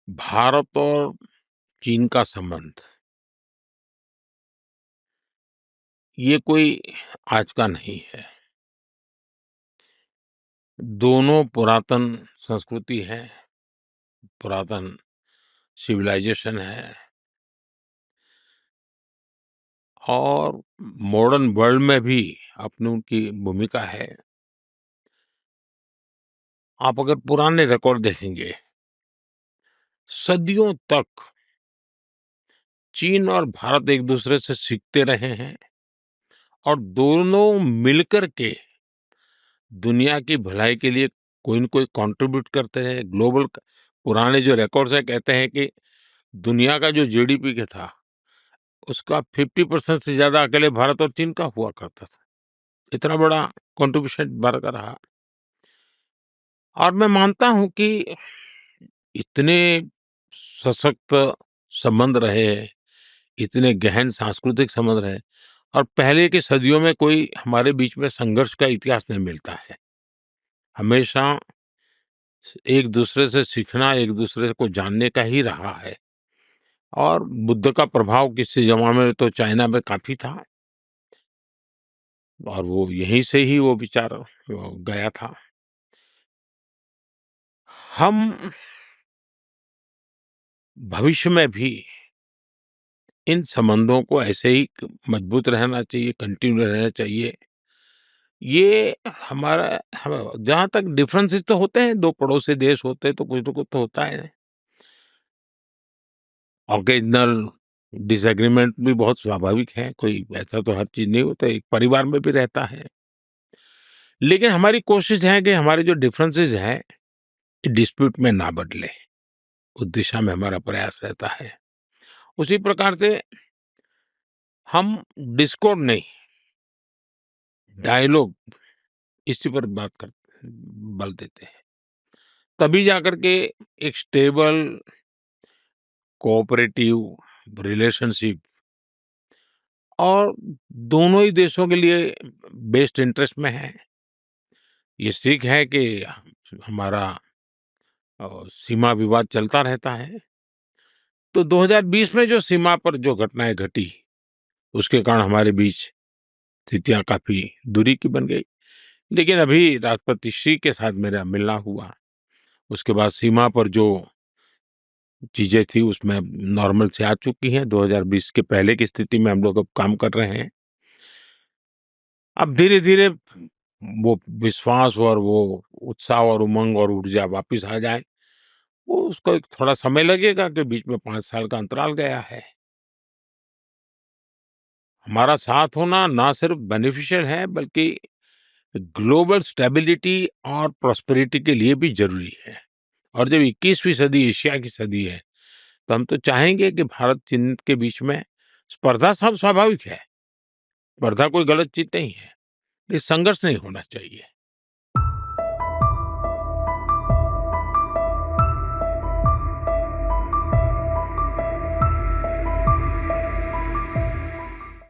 भारत और चीन का संबंध ये कोई आज का नहीं है। दोनों पुरातन संस्कृति है, पुरातन सिविलाइजेशन है और मॉडर्न वर्ल्ड में भी अपनी उनकी भूमिका है। आप अगर पुराने रिकॉर्ड देखेंगे, सदियों तक चीन और भारत एक-दूसरे से सीखते रहे हैं और दोनों मिलकर के दुनिया की भलाई के लिए कोई न कोई कंट्रीब्यूट करते रहे। ग्लोबल क पुराने जो रिकॉर्ड्स हैं कहते हैं कि दुनिया का जो जीडीपी का था, उसका 50% से ज़्यादा अकेले भारत और चीन का हुआ करता था। इतना बड़ा कंट्रीब्यूशन भारत का रहा। और मैं मानता हूँ कि इतने सशक्त संबंध रहे, इतने गहन सांस्कृतिक संबंध रहे और पहले की सदियों में कोई हमारे बीच में संघर्ष का इतिहास नहीं मिलता है। हमेशा एक-दूसरे से सीखना, एक-दूसरे को जानने का ही रहा है। और बुद्ध का प्रभाव किसी ज़माने में तो चाइना में काफ़ी था और वो यहीं से ही वो विचार गया था। हम भविष्य में भी इन संबंधों को ऐसे ही मजबूत रहना चाहिए, कंटिन्यू रहना चाहिए। ये हमारा हम जहाँ तक डिफरेंसेस तो होते हैं, 2 पड़ोसी देश होते हैं तो कुछ न कुछ तो होता है। ऑकेजनल डिसएग्रीमेंट भी बहुत स्वाभाविक है, कोई ऐसा तो हर चीज़ नहीं होता, एक परिवार में भी रहता है। लेकिन हमारी कोशिश है कि हमारे जो डिफरेंसेस हैं, डिस्प्यूट में ना बदले, उस दिशा में हमारा प्रयास रहता है। उसी प्रकार से हम डिस्कॉर्ड नहीं, डायलॉग इसी पर बात कर बल देते हैं। तभी जाकर के एक स्टेबल कोऑपरेटिव रिलेशनशिप और दोनों ही देशों के लिए बेस्ट इंटरेस्ट में है। ये सीख है कि हमारा सीमा विवाद चलता रहता है। तो 2020 में जो सीमा पर जो घटनाएँ घटी, उसके कारण हमारे बीच स्थितियाँ काफ़ी दूरी की बन गई। लेकिन अभी राष्ट्रपति शी के साथ मेरा मिलना हुआ, उसके बाद सीमा पर जो चीज़ें थी उसमें नॉर्मल से आ चुकी हैं। 2020 के पहले की स्थिति में हम लोग अब काम कर रहे हैं। अब धीरे-धीरे वो विश्वास और वो उत्साह और उमंग और ऊर्जा वापिस आ जाए, वो उसको एक थोड़ा समय लगेगा कि बीच में 5 साल का अंतराल गया है। हमारा साथ होना ना सिर्फ बेनिफिशियल है बल्कि ग्लोबल स्टेबिलिटी और प्रॉस्पेरिटी के लिए भी ज़रूरी है। और जब 21वीं सदी एशिया की सदी है, तो हम तो चाहेंगे कि भारत-चीन के बीच में स्पर्धा सब स्वाभाविक है। स्पर्धा कोई गलत चीज़ नहीं है। ये संघर्ष नहीं होना चाहिए।